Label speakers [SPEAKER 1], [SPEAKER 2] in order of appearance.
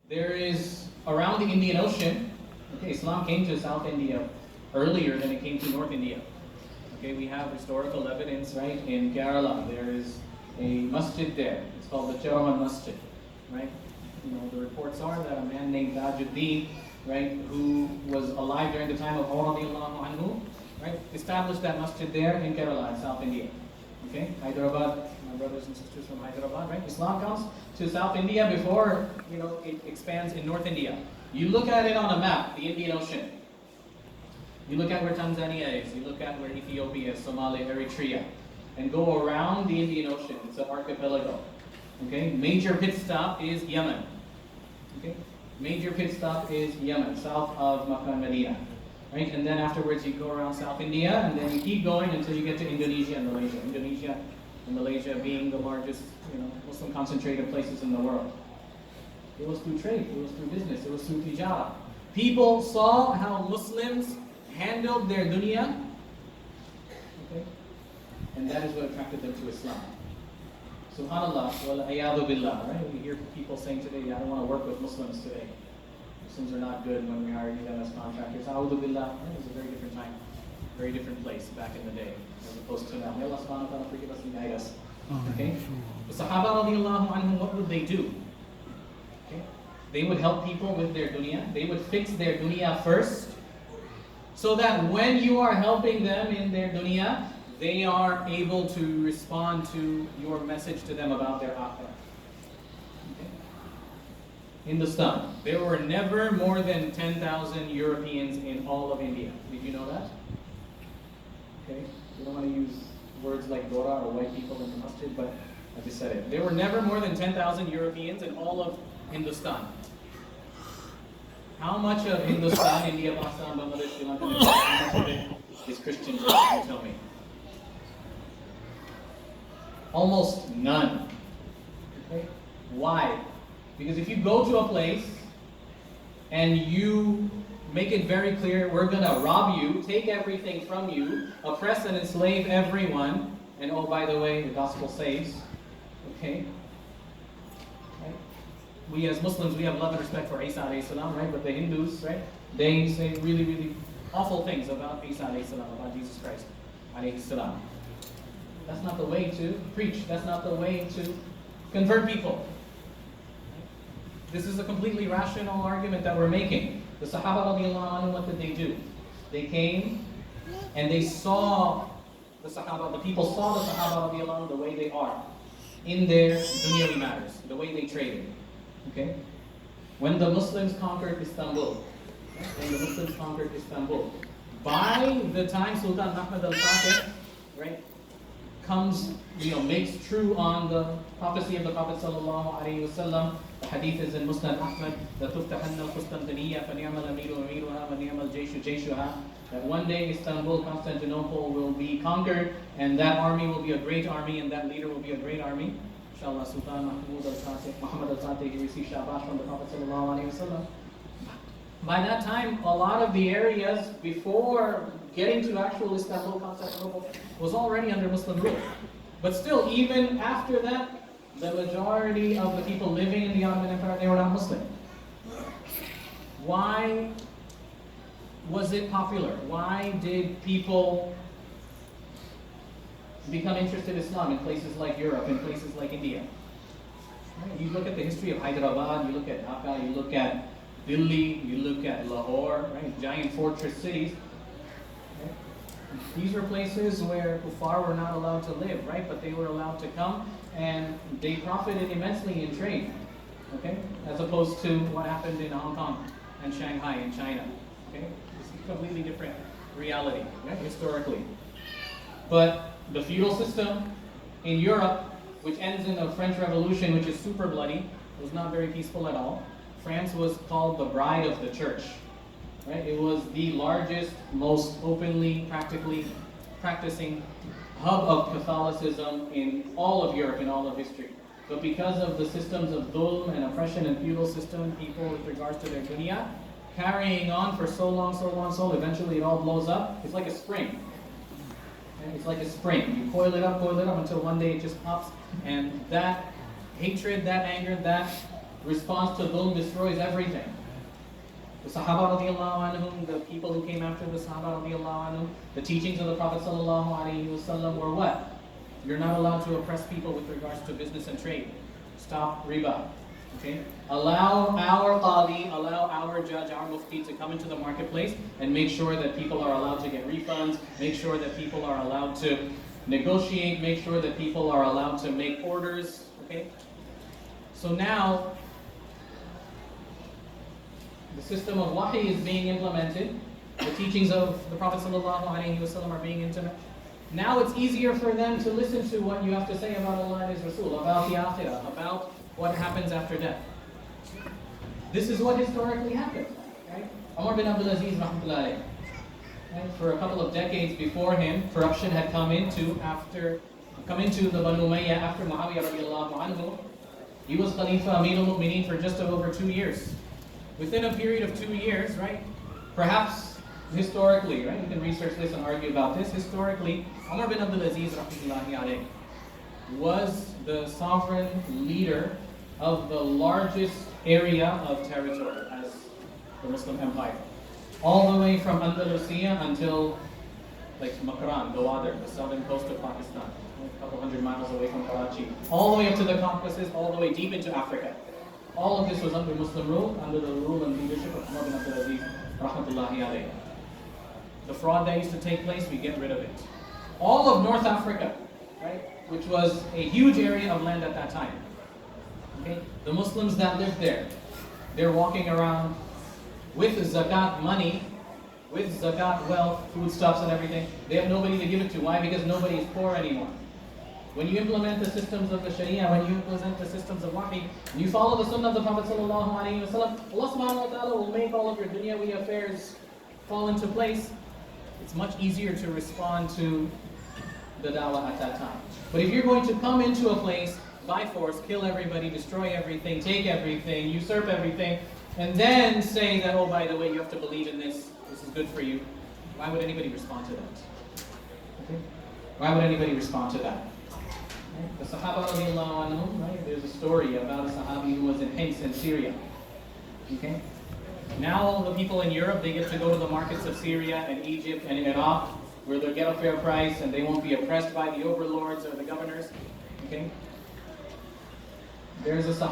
[SPEAKER 1] There is, around the Indian Ocean, okay, Islam came to South India earlier than it came to North India. Okay, we have historical evidence, right? In Kerala, there is a masjid there. It's called the Cheraman Masjid, right? You know, the reports are that a man named Tajuddin, right, who was alive during the time of Umar radiallahu anhu, right, established that masjid there in Kerala, in South India. Okay, Hyderabad, my brothers and sisters from Hyderabad, right? Islam comes to South India before, you know, it expands in North India. You look at it on a map, the Indian Ocean. You look at where Tanzania is, you look at where Ethiopia is, Somalia, Eritrea, and go around the Indian Ocean. It's an archipelago. Okay, major pit stop is Yemen. Okay, major pit stop is Yemen, south of Makkah and Medina. Right, and then afterwards you go around South India, and then you keep going until you get to Indonesia and Malaysia. Indonesia and Malaysia being the largest, you know, Muslim concentrated places in the world. It was through trade, it was through business, it was through tijara. People saw how Muslims handled their dunya, okay, and that is what attracted them to Islam. Subhanallah, wal-a'yadu billah, right? We hear people saying today, I don't want to work with Muslims today. Muslims are not good when we hire them as contractors. A'udhu billah. It was a very different time, very different place back in the day, as opposed to now. May Allah subhanahu wa ta'ala forgive us and guide us. Okay? The Sahaba radiallahu anhum, what would they do? Okay? They would help people with their dunya. They would fix their dunya first, so that when you are helping them in their dunya, they are able to respond to your message to them about their akhirah. In the slum, there were never more than 10,000 Europeans in all of India. Did you know that? Okay, we don't want to use words like Gora or white people in the masjid, but I just said it. There were never more than 10,000 Europeans in all of Hindustan. How much of Hindustan, India, Pakistan, Bangladesh, Sri Lanka, how much of it is Christian? Can you tell me? Almost none. Okay? Why? Because if you go to a place and you make it very clear, we're going to rob you, take everything from you, oppress and enslave everyone, and oh, by the way, the gospel saves, okay? Right? We as Muslims, we have love and respect for Isa alayhi salam, right? But the Hindus, right? They say really, really awful things about Isa alayhi salam, about Jesus Christ alayhi salam. That's not the way to preach. That's not the way to convert people. This is a completely rational argument that we're making. The Sahaba radiallahu anhu, what did they do? They came and they saw the Sahaba, the people saw the Sahaba radiallahu anhu the way they are in their dunyawi matters, the way they traded. Okay? When the Muslims conquered Istanbul, by the time Sultan Ahmad al-Fatih, right, comes, makes true on the prophecy of the Prophet sallallahu alaihi wasallam. The hadith is in Musnad Ahmad, that تُفْتَحَنَّ الْقُسْطَنْطِنِيَّةَ فَنِعْمَ الْأَمِيرُ أَمِيرُهَا وَنِعْمَ الْجَيْشُ جَيْشُهَا. That one day Istanbul, Constantinople will be conquered, and that army will be a great army, and that leader will be a great army. Inshallah, Sultan Muhammad al-Fatih, he received shabash from the Prophet sallallahu alaihi wasallam. By that time, a lot of the areas before getting to actual Istanbul, Constantinople, was already under Muslim rule. But still, even after that, the majority of the people living in the Ottoman Empire, they were not Muslim. Why was it popular? Why did people become interested in Islam in places like Europe, in places like India? Right? You look at the history of Hyderabad, you look at Dhaka, you look at Delhi, you look at Lahore, right? Giant fortress cities. Right? These were places where kuffar were not allowed to live, right? But they were allowed to come, and they profited immensely in trade, okay? As opposed to what happened in Hong Kong and Shanghai and China, okay? It's a completely different reality, right? Historically. But the feudal system in Europe, which ends in the French Revolution, which is super bloody, was not very peaceful at all. France was called the bride of the church. Right? It was the largest, most openly, practicing hub of Catholicism in all of Europe, in all of history. But because of the systems of dhulm and oppression and feudal system, people with regards to their dunya, carrying on for so long, eventually it all blows up. It's like a spring. Okay? It's like a spring. You coil it up until one day it just pops, and that hatred, that anger, that response to dhulm destroys everything. The Sahaba radiallahu anhum, the people who came after the Sahaba radiallahu anhum, the teachings of the Prophet sallallahu alaihi wasallam were what? You're not allowed to oppress people with regards to business and trade. Stop riba. Okay? Allow our qadi, allow our judge, our mufti to come into the marketplace and make sure that people are allowed to get refunds, make sure that people are allowed to negotiate, make sure that people are allowed to make orders. Okay? So now, the system of wahi is being implemented. The teachings of the Prophet ﷺ are being implemented. Now it's easier for them to listen to what you have to say about Allah and His Rasul, about the akhirah, about what happens after death. This is what historically happened. Right? Umar bin Abdul Aziz, rahmatullahi, right? For a couple of decades before him, corruption had come into the Banu Umayyah after Muawiyah radiallahu anhu. He was Khalifa Amir al-Mu'mineen for just over 2 years. Within a period of 2 years, right? Perhaps historically, right? You can research this and argue about this. Historically, Umar bin Abdul Aziz rahmatullahi alayhi was the sovereign leader of the largest area of territory as the Muslim Empire. All the way from Andalusia until like Makran, Gawadar, the southern coast of Pakistan, a couple hundred miles away from Karachi. All the way up to the Caucasus, all the way deep into Africa. All of this was under Muslim rule, under the rule and leadership of Umar bin Abdul Aziz rahmatullahi alayhi. The fraud that used to take place, we get rid of it. All of North Africa, right, which was a huge area of land at that time. Okay? The Muslims that lived there, they're walking around with zakat money, with zakat wealth, foodstuffs and everything. They have nobody to give it to. Why? Because nobody is poor anymore. When you implement the systems of the Sharia, when you implement the systems of wahi, and you follow the sunnah of the Prophet sallallahu alaihi wasallam, Allah subhanahu wa ta'ala will make all of your dunyawi affairs fall into place. It's much easier to respond to the dawah at that time. But if you're going to come into a place by force, kill everybody, destroy everything, take everything, usurp everything, and then say that, oh, by the way, you have to believe in this, this is good for you, why would anybody respond to that? Okay? Why would anybody respond to that? Right? The Sahaba radiallahu anhum, right? There's a story about a Sahabi who was in Hims in Syria. Okay? Now all the people in Europe, they get to go to the markets of Syria and Egypt and Iraq, where they'll get a fair price and they won't be oppressed by the overlords or the governors. Okay? There's a